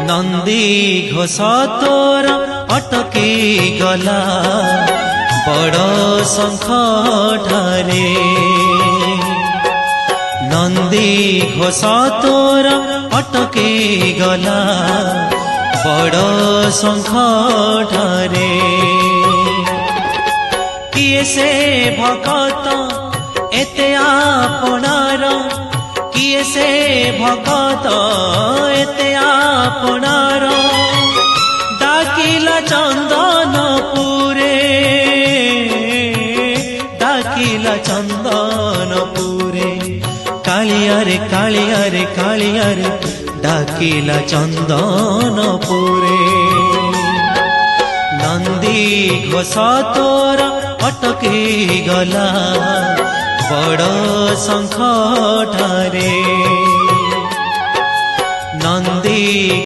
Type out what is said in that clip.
नंदी घोष तोर अटकी गला बड़ शंख ठारे नंदी घोष तोर अटकी गला बड़ शंख ठारे किए से भगत एते आपणार किए से भगत एते आपणार डाकिला चंदनपुरे डाकिला चंदनपुरे कालियारे कालियारे कालियारे डाकिला चंदनपुरे नंदी घोष तोर अटकी गला बड़ शंख ठारे नंदी